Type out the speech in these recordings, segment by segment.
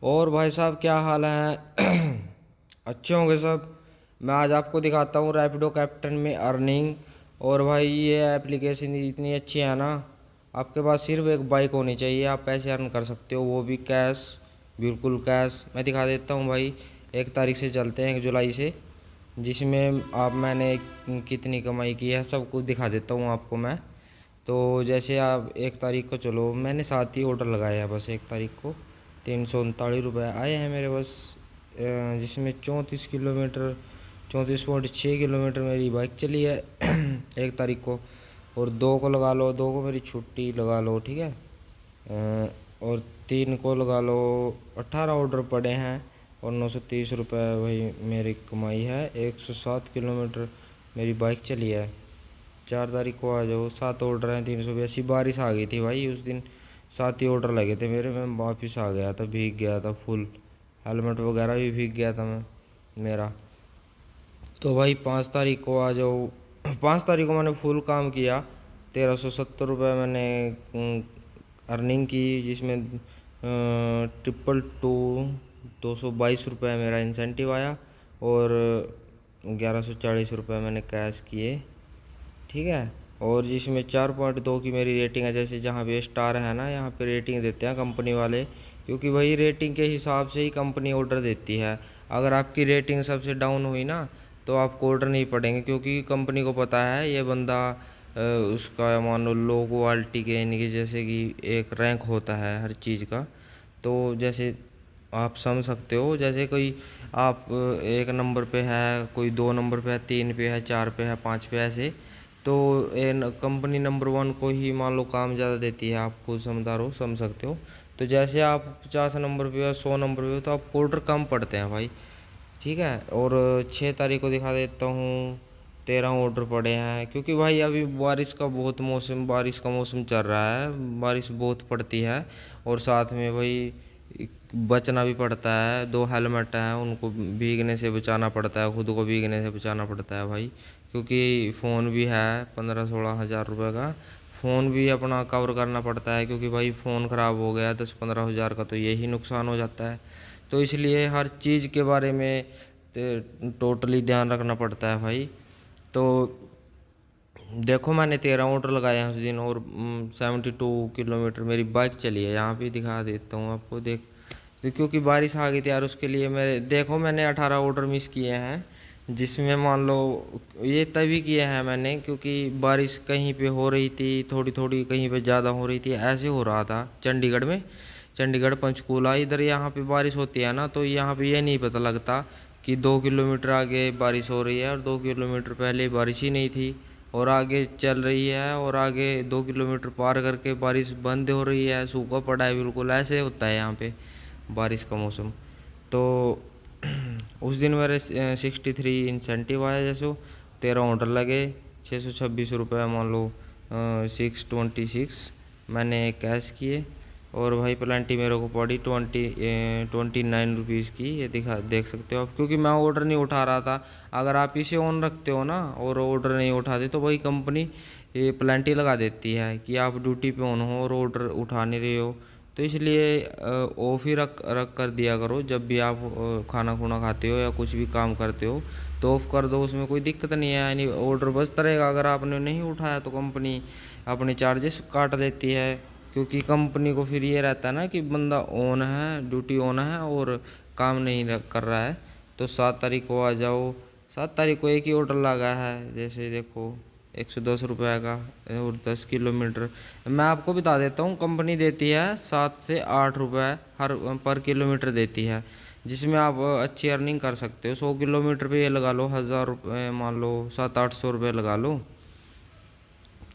और भाई साहब क्या हाल है? अच्छे होंगे सब। मैं आज आपको दिखाता हूँ रैपिडो कैप्टन में अर्निंग। और भाई ये एप्लीकेशन इतनी अच्छी है ना, आपके पास सिर्फ एक बाइक होनी चाहिए, आप पैसे अर्न कर सकते हो, वो भी कैश, बिल्कुल कैश। मैं दिखा देता हूँ भाई। 1 तारीख से चलते हैं, 1 जुलाई से, जिसमें आप मैंने कितनी कमाई की है सब कुछ दिखा देता हूँ आपको मैं। तो जैसे आप 1 तारीख को, चलो मैंने 7 ही ऑर्डर लगाया है बस 1 तारीख को, 339 रुपये आए हैं मेरे बस। जिसमें 34 किलोमीटर, 34.6 किलोमीटर मेरी बाइक चली है 1 तारीख को। और 2 को लगा लो, 2 को मेरी छुट्टी लगा लो, ठीक है। और 3 को लगा लो, 18 ऑर्डर पड़े हैं और 930 रुपये वही मेरी कमाई है। 107 किलोमीटर मेरी बाइक चली है। 4 तारीख को आ जाओ, 7 ऑर्डर हैं, 382। बारिश आ गई थी भाई उस दिन, 7 ही ऑर्डर लगे थे मेरे। मैं वापस आ गया था, भीग गया था फुल, हेलमेट वगैरह भी भीग गया था मैं मेरा। तो भाई 5 तारीख को आ जाओ। 5 तारीख को मैंने फुल काम किया, 1370 रुपये मैंने अर्निंग की, जिसमें 222, 222 रुपये मेरा इंसेंटिव आया और 1140 रुपये मैंने कैश किए, ठीक है। और जिसमें 4.2 की मेरी रेटिंग है। जैसे जहाँ पे स्टार है ना, यहाँ पे रेटिंग देते हैं कंपनी वाले, क्योंकि वही रेटिंग के हिसाब से ही कंपनी ऑर्डर देती है। अगर आपकी रेटिंग सबसे डाउन हुई ना, तो आपको ऑर्डर नहीं पड़ेंगे, क्योंकि कंपनी को पता है ये बंदा उसका मान लो लो क्वालिटी के, यानी कि जैसे कि एक रैंक होता है हर चीज़ का। तो जैसे आप समझ सकते हो, जैसे कोई आप 1 नंबर पे है, कोई 2 नंबर पे है, 3 पे है, 4 पे है, 5 पे, ऐसे। तो कंपनी नंबर 1 को ही मान लो काम ज़्यादा देती है, आप खुद समझदार हो, समझ सकते हो। तो जैसे आप 50 नंबर पे हो, 100 नंबर पे हो, तो आपको ऑर्डर कम पड़ते हैं भाई, ठीक है। और 6 तारीख को दिखा देता हूँ, 13 ऑर्डर पड़े हैं, क्योंकि भाई अभी बारिश का मौसम चल रहा है, बारिश बहुत पड़ती है। और साथ में भाई बचना भी पड़ता है, 2 हेलमेट हैं, उनको भीगने से बचाना पड़ता है, खुद को भीगने से बचाना पड़ता है भाई। क्योंकि फ़ोन भी है 15-16 हज़ार रुपये का, फ़ोन भी अपना कवर करना पड़ता है, क्योंकि भाई फ़ोन ख़राब हो गया 10-15 हज़ार का तो यही नुकसान हो जाता है। तो इसलिए हर चीज़ के बारे में टोटली ध्यान रखना पड़ता है भाई। तो देखो मैंने 13 ऑर्डर लगाए हैं उस दिन, और 72 किलोमीटर मेरी बाइक चली है। यहाँ भी दिखा देता हूँ आपको, देख। तो क्योंकि बारिश आ गई थी यार, उसके लिए मेरे देखो मैंने 18 ऑर्डर मिस किए हैं, जिसमें मान लो ये तभी किए हैं मैंने, क्योंकि बारिश कहीं पे हो रही थी थोड़ी थोड़ी, कहीं पे ज़्यादा हो रही थी, ऐसे हो रहा था चंडीगढ़ में। चंडीगढ़ पंचकूला इधर यहाँ पे बारिश होती है ना, तो यहाँ पे ये नहीं पता लगता कि 2 किलोमीटर आगे बारिश हो रही है और 2 किलोमीटर पहले बारिश ही नहीं थी, और आगे चल रही है, और आगे 2 किलोमीटर पार करके बारिश बंद हो रही है, सूखा पड़ा है बिल्कुल। ऐसे होता है यहाँ पे बारिश का मौसम। तो उस दिन मेरे 63 इंसेंटिव आया, जैसे 13 ऑर्डर लगे, 626 रुपये मान लो, 626 मैंने कैश किए। और भाई प्लेंटी मेरे को पड़ी 29 रुपीज़ की, ये देख सकते हो आप, क्योंकि मैं ऑर्डर नहीं उठा रहा था। अगर आप इसे ऑन रखते हो ना और ऑर्डर नहीं उठाते, तो भाई कंपनी ये प्लेंटी लगा देती है कि आप ड्यूटी पे ऑन हो और ऑर्डर उठा नहीं रहे हो। तो इसलिए ऑफ ही रख रख कर दिया करो, जब भी आप खाना खुना खाते हो या कुछ भी काम करते हो, तो ऑफ कर दो, उसमें कोई दिक्कत नहीं है। यानी ऑर्डर बचता रहेगा, अगर आपने नहीं उठाया तो कंपनी अपने चार्जेस काट देती है, क्योंकि कंपनी को फिर ये रहता है ना कि बंदा ऑन है, ड्यूटी ऑन है और काम नहीं कर रहा है। तो 7 तारीख को आ जाओ। 7 तारीख को एक ही ऑर्डर लगा है, जैसे देखो 110 रुपये का, और 10 किलोमीटर। मैं आपको बता देता हूँ, कंपनी देती है 7 से 8 रुपये हर पर किलोमीटर देती है, जिसमें आप अच्छी अर्निंग कर सकते हो। 100 किलोमीटर पे ये लगा लो 1000 रुपये, मान लो 700-800 रुपये लगा लो,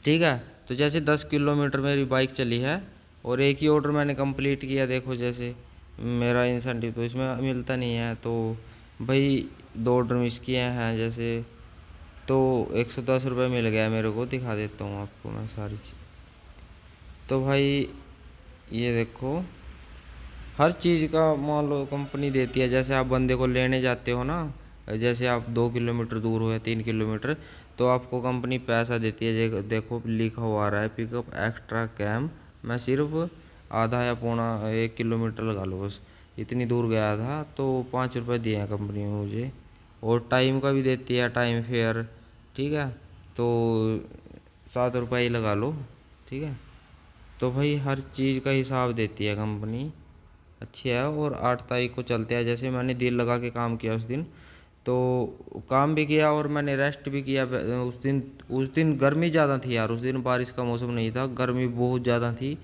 ठीक है। तो जैसे 10 किलोमीटर मेरी बाइक चली है और एक ही ऑर्डर मैंने कंप्लीट किया, देखो जैसे मेरा इंसेंटिव तो इसमें मिलता नहीं है, तो भाई 2 ऑर्डर मिस किए हैं जैसे, तो 110 रुपये मिल गया मेरे को। दिखा देता हूँ आपको मैं सारी चीज़। तो भाई ये देखो, हर चीज़ का मान लो कंपनी देती है। जैसे आप बंदे को लेने जाते हो ना, जैसे आप 2 किलोमीटर दूर हो या 3 किलोमीटर, तो आपको कंपनी पैसा देती है। देखो लिखा हुआ रहा है, पिकअप एक्स्ट्रा कैम। मैं सिर्फ आधा या पौना 1 किलोमीटर लगा लो बस, इतनी दूर गया था तो 5 रुपये दिए हैं कंपनी में मुझे, और टाइम का भी देती है, टाइम फेयर। ठीक है, तो 7 रुपये ही लगा लो। ठीक है, तो भाई हर चीज़ का हिसाब देती है कंपनी, अच्छी है। और 8 तारीख को चलते हैं, जैसे मैंने दिल लगा के काम किया उस दिन, तो काम भी किया और मैंने रेस्ट भी किया उस दिन गर्मी ज़्यादा थी यार, उस दिन बारिश का मौसम नहीं था, गर्मी बहुत ज़्यादा थी।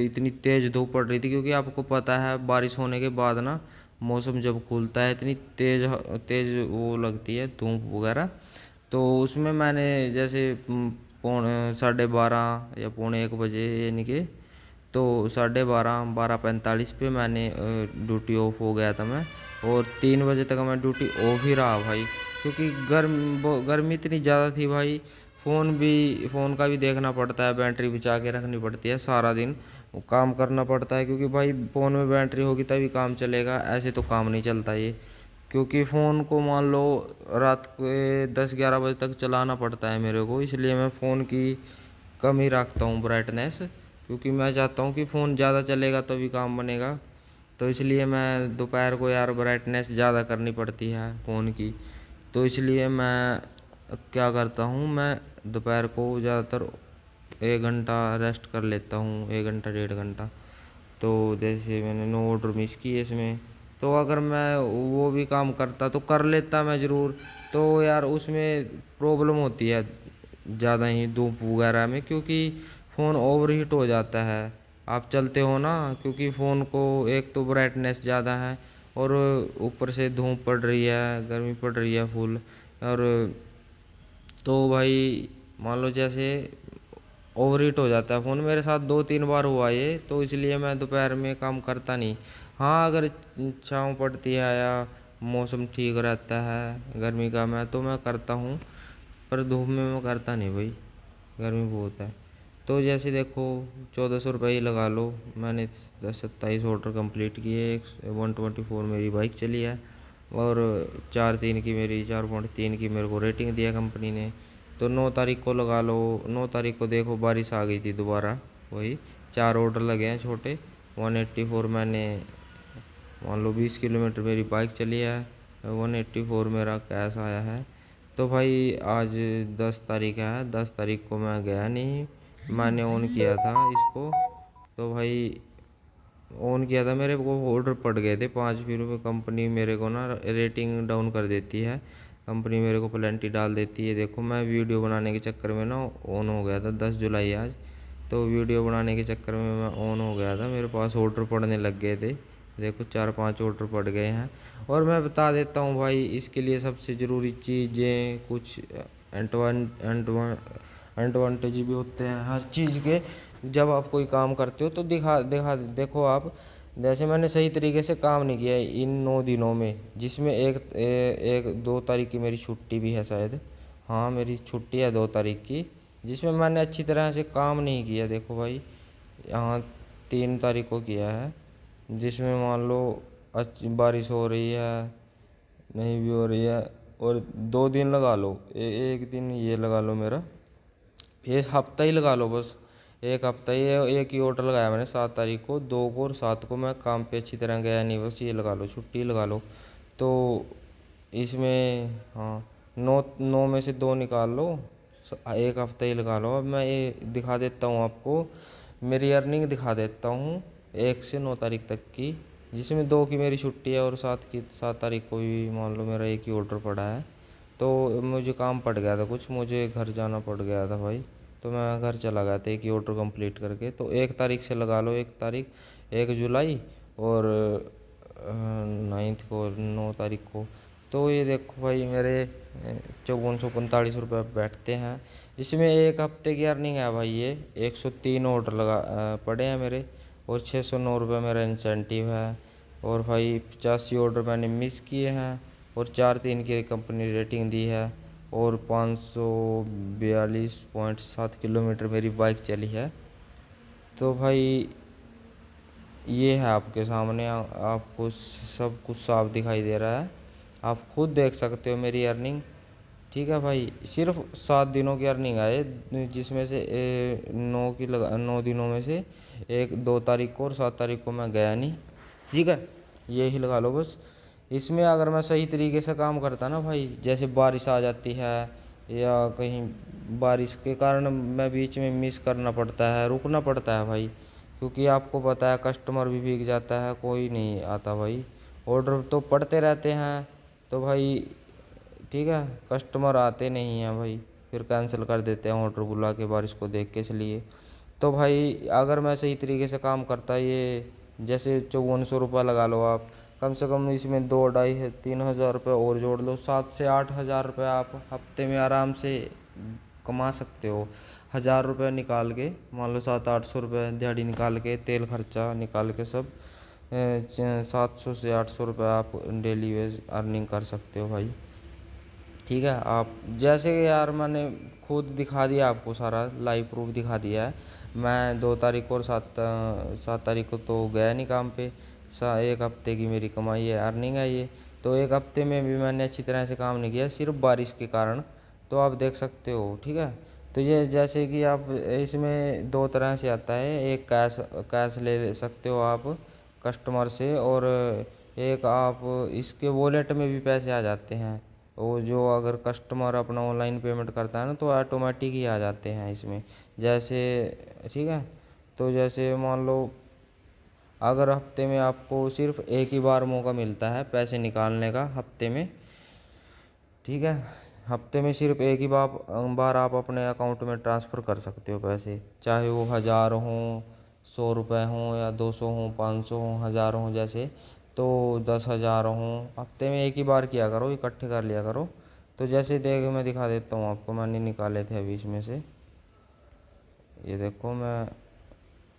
इतनी तेज़ धूप पड़ रही थी, क्योंकि आपको पता है बारिश होने के बाद ना मौसम जब खुलता है इतनी तेज़ तेज़ वो लगती है धूप वगैरह। तो उसमें मैंने जैसे 12:30 या पौने 1 बजे, यानी कि तो 12:30 12:45 पे मैंने ड्यूटी ऑफ हो गया था मैं, और 3 बजे तक मैं ड्यूटी ऑफ ही रहा भाई, क्योंकि गर्मी इतनी ज़्यादा थी भाई। फ़ोन का भी देखना पड़ता है, बैटरी बचा के रखनी पड़ती है, सारा दिन वो काम करना पड़ता है, क्योंकि भाई फ़ोन में बैटरी होगी तभी काम चलेगा, ऐसे तो काम नहीं चलता ये। क्योंकि फ़ोन को मान लो रात के 10-11 बजे तक चलाना पड़ता है मेरे को, इसलिए मैं फ़ोन की कम ही रखता हूँ ब्राइटनेस, क्योंकि मैं चाहता हूँ कि फ़ोन ज़्यादा चलेगा तभी काम बनेगा। तो इसलिए मैं दोपहर को यार ब्राइटनेस ज़्यादा करनी पड़ती है फ़ोन की। तो इसलिए मैं क्या करता हूँ, मैं दोपहर को ज़्यादातर 1 घंटा रेस्ट कर लेता हूँ, 1 घंटा 1.5 घंटा। तो जैसे मैंने 9 ऑर्डर मिस किए इसमें, तो अगर मैं वो भी काम करता तो कर लेता मैं ज़रूर। तो यार उसमें प्रॉब्लम होती है ज़्यादा ही धूप वगैरह में, क्योंकि फ़ोन ओवर हीट हो जाता है, आप चलते हो ना, क्योंकि फ़ोन को एक तो ब्राइटनेस ज़्यादा है, और ऊपर से धूप पड़ रही है, गर्मी पड़ रही है फुल। और तो भाई मान लो जैसे ओवर हीट हो जाता है फ़ोन, मेरे साथ 2-3 बार हुआ ये, तो इसलिए मैं दोपहर में काम करता नहीं। हाँ, अगर छाँव पड़ती है या मौसम ठीक रहता है गर्मी का मैं तो मैं करता हूँ, पर धूप में मैं करता नहीं भाई, गर्मी बहुत है। तो जैसे देखो 1400 रुपये ही लगा लो, मैंने 27 ऑर्डर कंप्लीट किए, 124 मेरी बाइक चली है, और 4.3 की मेरी 4.3 की मेरे को रेटिंग दिया कंपनी ने। तो 9 तारीख को लगा लो, 9 तारीख को देखो बारिश आ गई थी दोबारा, वही 4 ऑर्डर लगे हैं छोटे, 184 मैंने, मान लो 20 किलोमीटर मेरी बाइक चली है, 184 मेरा कैश आया है। तो भाई आज 10 तारीख है, 10 तारीख को मैं गया नहीं, मैंने ऑन किया था इसको, तो भाई ऑन किया था, मेरे को ऑर्डर पड़ गए थे 5, फिर कंपनी मेरे को ना रेटिंग डाउन कर देती है, कंपनी मेरे को पेनल्टी डाल देती है। देखो मैं वीडियो बनाने के चक्कर में ना ऑन हो गया था, 10 जुलाई आज, तो वीडियो बनाने के चक्कर में मैं ऑन हो गया था, मेरे पास ऑर्डर पड़ने लग गए थे, देखो 4-5 ऑर्डर पड़ गए हैं। और मैं बता देता हूँ भाई, इसके लिए सबसे ज़रूरी चीज़ें कुछ एडवांटेज भी होते हैं हर चीज़ के। जब आप कोई काम करते हो तो दिखा दिखा देखो आप, जैसे मैंने सही तरीके से काम नहीं किया है इन 9 दिनों में, जिसमें 2 तारीख की मेरी छुट्टी भी है शायद, हाँ मेरी छुट्टी है 2 तारीख की, जिसमें मैंने अच्छी तरह से काम नहीं किया। देखो भाई यहाँ 3 तारीख को किया है, जिसमें मान लो अच्छी बारिश हो रही है, नहीं भी हो रही है, और 2 दिन लगा लो, एक दिन ये लगा लो मेरा, ये हफ्ता ही लगा लो बस, एक हफ्ता ही एक ही ऑर्डर लगाया मैंने 7 तारीख को, 2 को और 7 को मैं काम पे अच्छी तरह गया नहीं, बस ये लगा लो छुट्टी लगा लो। तो इसमें हाँ 9 में से 2 निकाल लो, एक हफ्ता ही लगा लो। अब मैं ये दिखा देता हूँ आपको, मेरी अर्निंग दिखा देता हूँ 1 से 9 तारीख तक की, जिसमें 2 की मेरी छुट्टी है, और 7 तारीख को भी मान लो मेरा एक ही ऑर्डर पड़ा है। तो मुझे काम पड़ गया था कुछ, मुझे घर जाना पड़ गया था भाई, तो मैं घर चला गया था एक ही ऑर्डर कंप्लीट करके। तो 1 तारीख से लगा लो, 1 तारीख 1 जुलाई, और 9 को 9 तारीख को। तो ये देखो भाई मेरे 5445 रुपये बैठते हैं, इसमें एक हफ्ते की अर्निंग है भाई, ये 103 ऑर्डर पड़े हैं मेरे, और 609 रुपये मेरा इंसेंटिव है। और भाई 85 ऑर्डर मैंने मिस किए हैं, और 4.3 की कंपनी रेटिंग दी है, और 542.7 किलोमीटर मेरी बाइक चली है। तो भाई ये है आपके सामने, आपको सब कुछ साफ दिखाई दे रहा है, आप खुद देख सकते हो मेरी अर्निंग। ठीक है भाई, सिर्फ 7 दिनों की अर्निंग है, जिसमें से 9 दिनों में से 2 तारीख को और 7 तारीख को मैं गया नहीं। ठीक है, यही लगा लो बस। इसमें अगर मैं सही तरीके से काम करता ना भाई, जैसे बारिश आ जाती है या कहीं बारिश के कारण मैं बीच में मिस करना पड़ता है, रुकना पड़ता है भाई, क्योंकि आपको पता है कस्टमर भी भीग जाता है, कोई नहीं आता भाई। ऑर्डर तो पड़ते रहते हैं तो भाई ठीक है, कस्टमर आते नहीं हैं भाई, फिर कैंसिल कर देते हैं ऑर्डर बुला के बारिश को देख के। इसलिए तो भाई अगर मैं सही तरीके से काम करता, ये जैसे 5400 रुपये लगा लो आप, कम से कम इसमें 2 ढाई 3 हज़ार रुपये और जोड़ लो, 7 से 8 हज़ार रुपये आप हफ्ते में आराम से कमा सकते हो। 1000 रुपये निकाल के, मान लो 700-800 रुपये दिहाड़ी निकाल के, तेल खर्चा निकाल के सब 700 से 800 रुपये आप डेली वेज अर्निंग कर सकते हो भाई। ठीक है, आप जैसे कि यार मैंने खुद दिखा दिया आपको, सारा लाइव प्रूफ दिखा दिया है। मैं 2 तारीख को और 7 तारीख को तो गया नहीं काम पे। 1 हफ्ते की मेरी कमाई है, अर्निंग है ये। तो 1 हफ्ते में भी मैंने अच्छी तरह से काम नहीं किया, सिर्फ बारिश के कारण। तो आप देख सकते हो, ठीक है। तो ये जैसे कि आप इसमें 2 तरह से आता है, एक कैश कैश ले सकते हो आप कस्टमर से, और एक आप इसके वॉलेट में भी पैसे आ जाते हैं। वो जो अगर कस्टमर अपना ऑनलाइन पेमेंट करता है ना, तो ऑटोमेटिक ही आ जाते हैं इसमें, जैसे ठीक है। तो जैसे मान लो अगर हफ्ते में आपको सिर्फ एक ही बार मौका मिलता है पैसे निकालने का हफ्ते में, ठीक है, हफ्ते में सिर्फ एक ही बार आप अपने अकाउंट में ट्रांसफ़र कर सकते हो पैसे, चाहे वो 1000 हों, 100 रुपये हों, या 200 हों, 500 हों, 1000 हों जैसे। तो 10,000 हों, हफ्ते में एक ही बार किया करो, इकट्ठे कर लिया करो। तो जैसे देख मैं दिखा देता हूँ आपको, मैंने निकाले थे अभी इसमें से, ये देखो मैं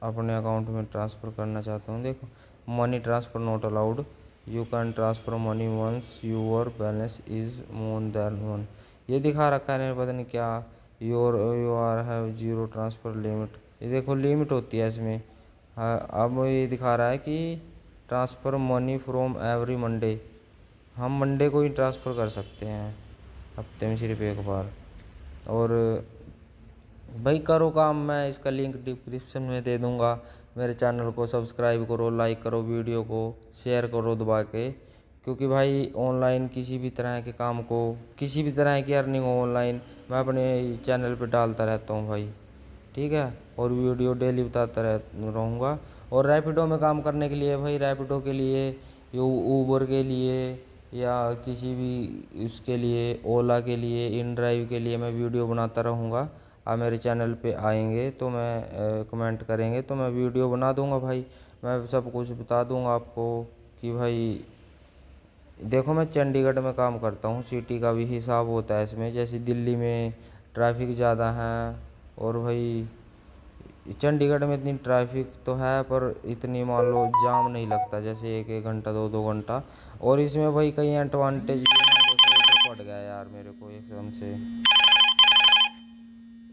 अपने अकाउंट में ट्रांसफ़र करना चाहता हूँ। देखो, money transfer not allowed, you can transfer money once your balance is more than 1। ये दिखा रखा है, पता नहीं क्या, you are have zero transfer limit. ये देखो लिमिट होती है इसमें। हाँ, अब ये दिखा रहा है कि transfer money from every Monday, हम मंडे को ही ट्रांसफ़र कर सकते हैं, हफ्ते में सिर्फ एक बार। और भाई करो काम, मैं इसका लिंक डिस्क्रिप्शन में दे दूंगा। मेरे चैनल को सब्सक्राइब करो, लाइक करो, वीडियो को शेयर करो दबा के, क्योंकि भाई ऑनलाइन किसी भी तरह के काम को, किसी भी तरह की अर्निंग हो ऑनलाइन, मैं अपने चैनल पे डालता रहता हूँ भाई, ठीक है। और वीडियो डेली बताता रहूँगा। और रैपिडो में काम करने के लिए भाई, रैपिडो के लिए, ऊबर के लिए, या किसी भी उसके लिए, ओला के लिए, इन ड्राइव के लिए मैं वीडियो बनाता रहूँगा। आप मेरे चैनल पे आएंगे तो मैं कमेंट करेंगे तो मैं वीडियो बना दूंगा भाई, मैं सब कुछ बता दूंगा आपको कि भाई देखो मैं चंडीगढ़ में काम करता हूँ, सिटी का भी हिसाब होता है इसमें। जैसे दिल्ली में ट्रैफिक ज़्यादा है, और भाई चंडीगढ़ में इतनी ट्रैफिक तो है पर इतनी मान लो जाम नहीं लगता, जैसे 1-1 घंटा 2-2 घंटा। और इसमें भाई कई एडवांटेज भी हैं। देखो ऑर्डर पड़ गया यार मेरे को एकदम से,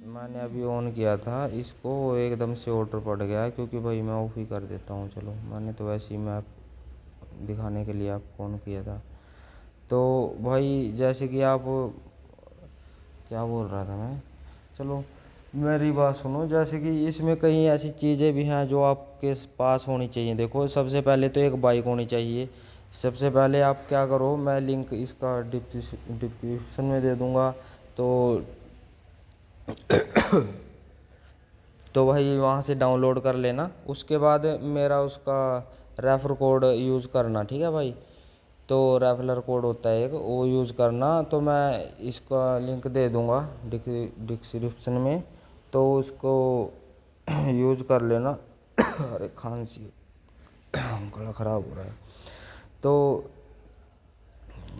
मैंने अभी ऑन किया था इसको, एकदम से ऑर्डर पड़ गया, क्योंकि भाई मैं ऑफ ही कर देता हूँ। चलो, मैंने तो वैसे ही मैप दिखाने के लिए आपको ऑन किया था। तो भाई जैसे कि आप, क्या बोल रहा था मैं, चलो मेरी बात सुनो। जैसे कि इसमें कई ऐसी चीज़ें भी हैं जो आपके पास होनी चाहिए। देखो सबसे पहले तो एक बाइक होनी चाहिए। सबसे पहले आप क्या करो, मैं लिंक इसका डिस्क्रिप्शन में दे दूँगा। तो तो भाई वहाँ से डाउनलोड कर लेना, उसके बाद मेरा उसका रेफर कोड यूज़ करना, ठीक है भाई। तो रेफरल कोड होता है एक, वो यूज़ करना। तो मैं इसका लिंक दे दूँगा डिस्क्रिप्शन में, तो उसको यूज़ कर लेना। अरे खांसी, गला ख़राब हो रहा है। तो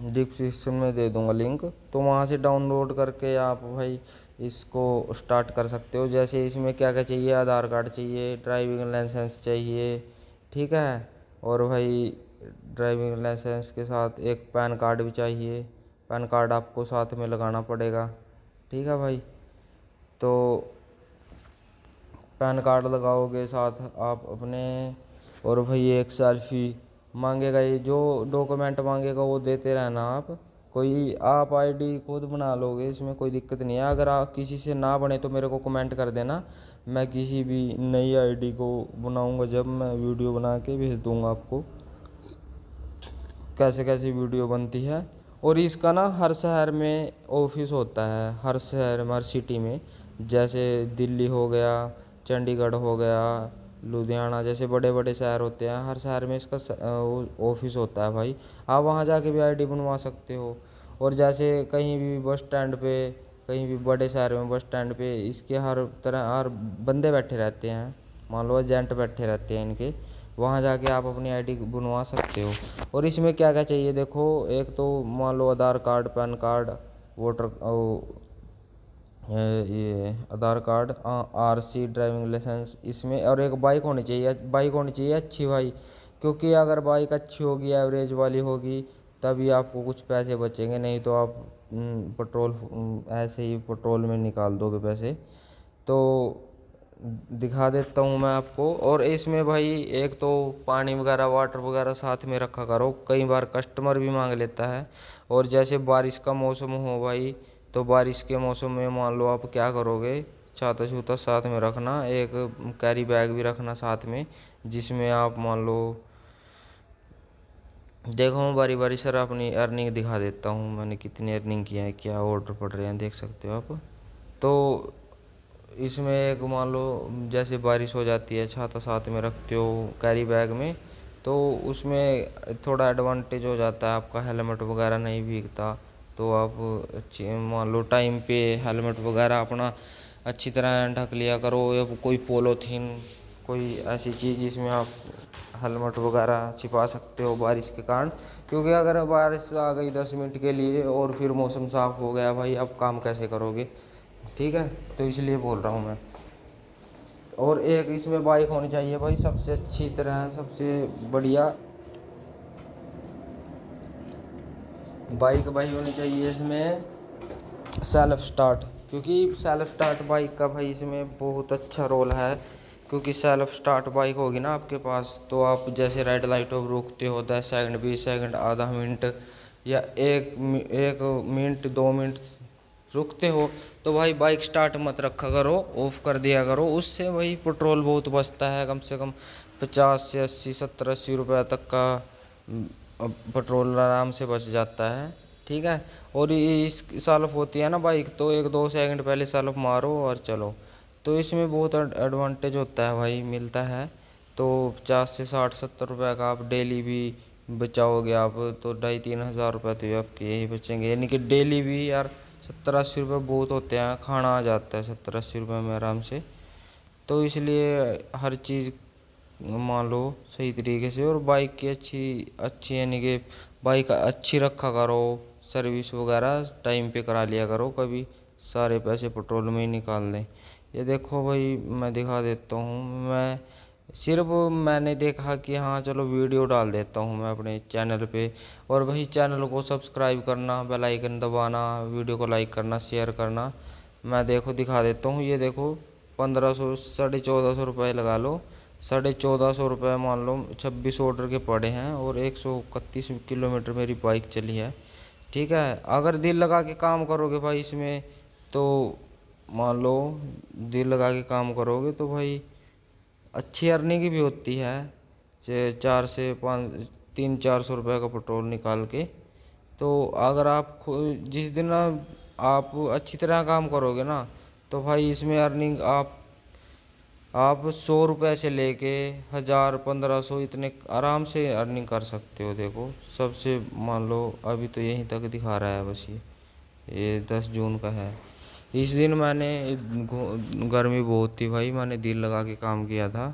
डिस्क्रिप्शन में दे दूंगा लिंक, तो वहाँ से डाउनलोड करके आप भाई इसको स्टार्ट कर सकते हो। जैसे इसमें क्या क्या चाहिए, आधार कार्ड चाहिए, ड्राइविंग लाइसेंस चाहिए, ठीक है। और भाई ड्राइविंग लाइसेंस के साथ एक पैन कार्ड भी चाहिए, पैन कार्ड आपको साथ में लगाना पड़ेगा, ठीक है भाई। तो पैन कार्ड लगाओगे साथ आप अपने, और भाई एक सेल्फी मांगेगा, ये जो डॉक्यूमेंट मांगेगा वो देते रहना आप। कोई आप आईडी खुद बना लोगे, इसमें कोई दिक्कत नहीं है। अगर आप किसी से ना बने तो मेरे को कमेंट कर देना, मैं किसी भी नई आईडी को बनाऊंगा, जब मैं वीडियो बना के भेज दूंगा आपको। कैसे कैसी वीडियो बनती है। और इसका ना हर शहर में ऑफिस होता है, हर शहर में, हर सिटी में। जैसे दिल्ली हो गया, चंडीगढ़ हो गया, लुधियाना, जैसे बड़े बड़े शहर होते हैं, हर शहर में इसका ऑफिस होता है भाई। आप वहाँ जाके भी आईडी बनवा सकते हो। और जैसे कहीं भी बस स्टैंड पे, कहीं भी बड़े शहर में बस स्टैंड पे इसके हर तरह हर बंदे बैठे रहते हैं, मान लो एजेंट बैठे रहते हैं इनके। वहाँ जाके आप अपनी आईडी बनवा सकते हो। और इसमें क्या क्या चाहिए देखो, एक तो मान लो आधार कार्ड, पैन कार्ड, वोटर ये आधार कार्ड, आरसी, ड्राइविंग लाइसेंस इसमें। और एक बाइक होनी चाहिए, बाइक होनी चाहिए अच्छी भाई। क्योंकि अगर बाइक अच्छी होगी, एवरेज वाली होगी, तभी आपको कुछ पैसे बचेंगे, नहीं तो आप पेट्रोल ऐसे ही पेट्रोल में निकाल दोगे पैसे। तो दिखा देता हूँ मैं आपको। और इसमें भाई एक तो पानी वगैरह, वाटर वगैरह साथ में रखा करो, कई बार कस्टमर भी मांग लेता है। और जैसे बारिश का मौसम हो भाई, तो बारिश के मौसम में मान लो आप क्या करोगे, छाता छूता साथ में रखना, एक कैरी बैग भी रखना साथ में, जिसमें आप मान लो, देखो मैं बारी बारी सर अपनी अर्निंग दिखा देता हूँ, मैंने कितनी अर्निंग किया है, क्या ऑर्डर पड़ रहे हैं, देख सकते हो आप। तो इसमें एक मान लो जैसे बारिश हो जाती है, छाता साथ में रखते हो कैरी बैग में, तो उसमें थोड़ा एडवांटेज हो जाता है आपका, हेलमेट वगैरह नहीं भीगता। तो आप मान लो टाइम पे हेलमेट वगैरह अपना अच्छी तरह ढक लिया करो, या कोई पोलोथीन, कोई ऐसी चीज़ जिसमें आप हेलमेट वगैरह छिपा सकते हो बारिश के कारण। क्योंकि अगर बारिश आ गई 10 मिनट के लिए और फिर मौसम साफ़ हो गया भाई, अब काम कैसे करोगे, ठीक है। तो इसलिए बोल रहा हूँ मैं। और एक इसमें बाइक होनी चाहिए भाई, सबसे अच्छी तरह, सबसे बढ़िया बाइक भाई होनी चाहिए इसमें सेल्फ स्टार्ट। क्योंकि सेल्फ स्टार्ट बाइक का भाई इसमें बहुत अच्छा रोल है। क्योंकि सेल्फ स्टार्ट बाइक होगी ना आपके पास, तो आप जैसे रेड लाइटों पर रुकते हो 10 सेकंड, 20 सेकंड, आधा मिनट, या एक मिनट, 2 मिनट रुकते हो, तो भाई बाइक स्टार्ट मत रखा करो, ऑफ कर दिया करो। उससे भाई पेट्रोल बहुत बचता है, कम से कम 50 से 80, 70, 80 रुपये तक का पेट्रोल आराम से बच जाता है, ठीक है। और ये इस सल्फ होती है ना बाइक, तो 1-2 सेकंड पहले सल्फ मारो और चलो। तो इसमें बहुत एडवांटेज होता है भाई, मिलता है। तो 50 से 60, 70 रुपये का आप डेली भी बचाओगे आप, तो 2,500-3 हज़ार रुपये तो आपके यही बचेंगे, यानी कि डेली भी यार 70-80 रुपये बहुत होते हैं, खाना आ जाता है 70-80 रुपये में आराम से। तो इसलिए हर चीज़ मान लो सही तरीके से। और बाइक की अच्छी अच्छी यानी कि बाइक अच्छी रखा करो, सर्विस वगैरह टाइम पे करा लिया करो, कभी सारे पैसे पेट्रोल में ही निकाल दें। ये देखो भाई मैं दिखा देता हूँ, मैं सिर्फ मैंने देखा कि हाँ चलो वीडियो डाल देता हूँ मैं अपने चैनल पे। और भाई चैनल को सब्सक्राइब करना, बेल आइकन दबाना, वीडियो को लाइक करना, शेयर करना। मैं देखो दिखा देता हूँ, ये देखो 1500, 1450 रुपये लगा लो, 1450 रुपये मान लो, 26 ऑर्डर के पड़े हैं, और 131 किलोमीटर मेरी बाइक चली है, ठीक है। अगर दिल लगा के काम करोगे भाई इसमें, तो मान लो दिल लगा के काम करोगे तो भाई अच्छी अर्निंग भी होती है। 4 से 5, 300-400 रुपये का पेट्रोल निकाल के। तो अगर आप जिस दिन आप अच्छी तरह काम करोगे ना, तो भाई इसमें अर्निंग आप 100 रुपये से लेके 1000, 1500 इतने आराम से अर्निंग कर सकते हो। देखो सबसे मान लो अभी तो यहीं तक दिखा रहा है बस, ये 10 जून का है। इस दिन मैंने गर्मी बहुत थी भाई, मैंने दिल लगा के काम किया था,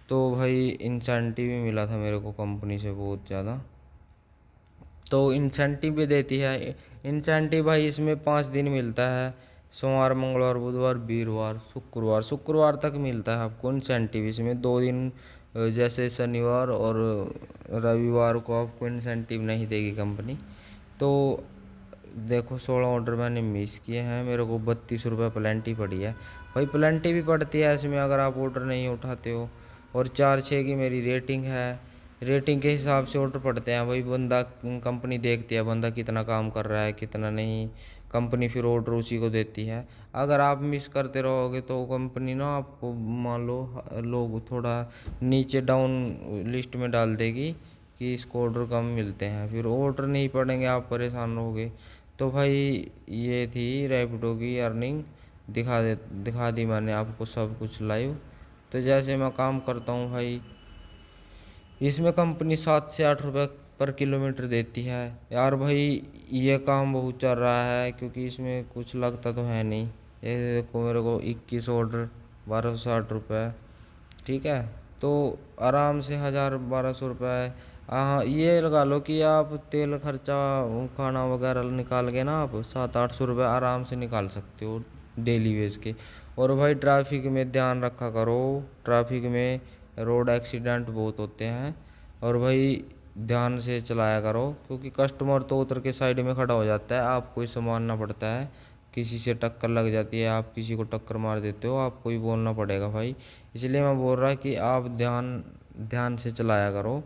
तो भाई इंसेंटिव भी मिला था मेरे को कंपनी से बहुत ज़्यादा। तो इंसेंटिव भी देती है। इंसेंटिव भाई इसमें 5 दिन मिलता है, सोमवार, मंगलवार, बुधवार, वीरवार, शुक्रवार, शुक्रवार तक मिलता है आपको इंसेंटिव। इसमें 2 दिन जैसे शनिवार और रविवार को आपको इंसेंटिव नहीं देगी कंपनी। तो देखो 16 ऑर्डर मैंने मिस किए हैं, मेरे को 32 रुपये प्लेंटी पड़ी है भाई। प्लेंटी भी पड़ती है इसमें अगर आप ऑर्डर नहीं उठाते हो। और 4-6 की मेरी रेटिंग है, रेटिंग के हिसाब से ऑर्डर पड़ते हैं भाई। बंदा कंपनी देखती है बंदा कितना काम कर रहा है कितना नहीं, कंपनी फिर ऑर्डर उसी को देती है। अगर आप मिस करते रहोगे तो कंपनी ना आपको मान लो लोग थोड़ा नीचे डाउन लिस्ट में डाल देगी, कि इसको ऑर्डर कम मिलते हैं, फिर ऑर्डर नहीं पड़ेंगे, आप परेशान रहोगे। तो भाई ये थी रैपिडो की अर्निंग, दिखा दी मैंने आपको सब कुछ लाइव। तो जैसे मैं काम करता हूँ भाई, इसमें कंपनी 7 से 8 रुपये पर किलोमीटर देती है यार भाई। ये काम बहुत चल रहा है क्योंकि इसमें कुछ लगता तो है नहीं। ये देखो मेरे को 21 ऑर्डर 1260 रुपये, ठीक है। तो आराम से 1000 1200 रुपये। हाँ ये लगा लो कि आप तेल खर्चा खाना वगैरह निकाल के ना आप 700 800 रुपये आराम से निकाल सकते हो डेली वेज के। और भाई ट्रैफिक में ध्यान रखा करो, ट्रैफिक में रोड एक्सीडेंट बहुत होते हैं। और भाई ध्यान से चलाया करो क्योंकि कस्टमर तो उतर के साइड में खड़ा हो जाता है, आपको ही संभालना पड़ता है। किसी से टक्कर लग जाती है, आप किसी को टक्कर मार देते हो, आपको ही बोलना पड़ेगा भाई। इसलिए मैं बोल रहा कि आप ध्यान ध्यान से चलाया करो,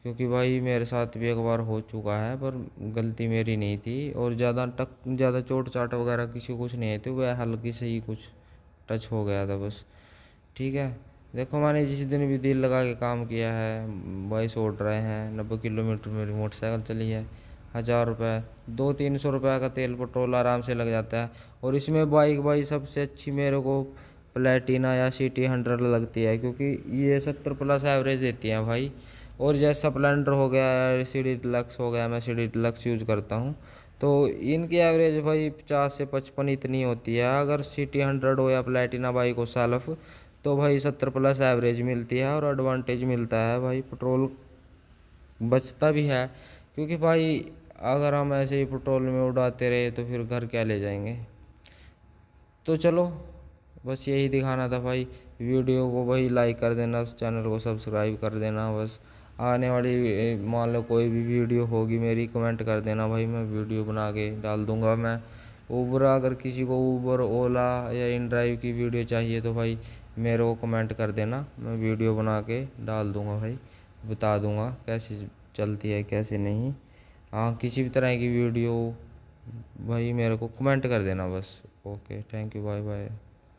क्योंकि भाई मेरे साथ भी एक बार हो चुका है, पर गलती मेरी नहीं थी। और ज़्यादा चोट चाट वगैरह किसी को कुछ नहीं है, तो वह हल्की से ही कुछ टच हो गया था बस, ठीक है। देखो मैंने जिस दिन भी दिल लगा के काम किया है, 22 उड़ रहे हैं, 90 किलोमीटर मेरी मोटरसाइकिल चली है, 1000 रुपये 200 300 रुपये का तेल पेट्रोल आराम से लग जाता है। और इसमें बाइक भाई सबसे अच्छी मेरे को प्लेटिना या CT 100 लगती है, क्योंकि ये 70+ एवरेज देती है भाई। और जैसा स्प्लेंडर हो गया या CD डिलक्स हो गया, मैं CD डिलक्स यूज़ करता हूँ, तो इनकी एवरेज भाई 50 से 55 इतनी होती है। अगर CT 100 हो या प्लेटिना बाइक हो सेल्फ, तो भाई 70+ एवरेज मिलती है और एडवांटेज मिलता है भाई, पेट्रोल बचता भी है। क्योंकि भाई अगर हम ऐसे ही पेट्रोल में उड़ाते रहे तो फिर घर क्या ले जाएंगे। तो चलो बस यही दिखाना था भाई। वीडियो को भाई लाइक कर देना, चैनल को सब्सक्राइब कर देना बस। आने वाली मान लो कोई भी वीडियो होगी मेरी, कमेंट कर देना भाई, मैं वीडियो बना के डाल दूंगा। मैं ऊबर, अगर किसी को ऊबर ओला या इन ड्राइव की वीडियो चाहिए तो भाई मेरे को कमेंट कर देना, मैं वीडियो बना के डाल दूंगा भाई, बता दूंगा कैसे चलती है कैसे नहीं। हाँ किसी भी तरह की वीडियो भाई मेरे को कमेंट कर देना बस। Okay, thank you, bye bye.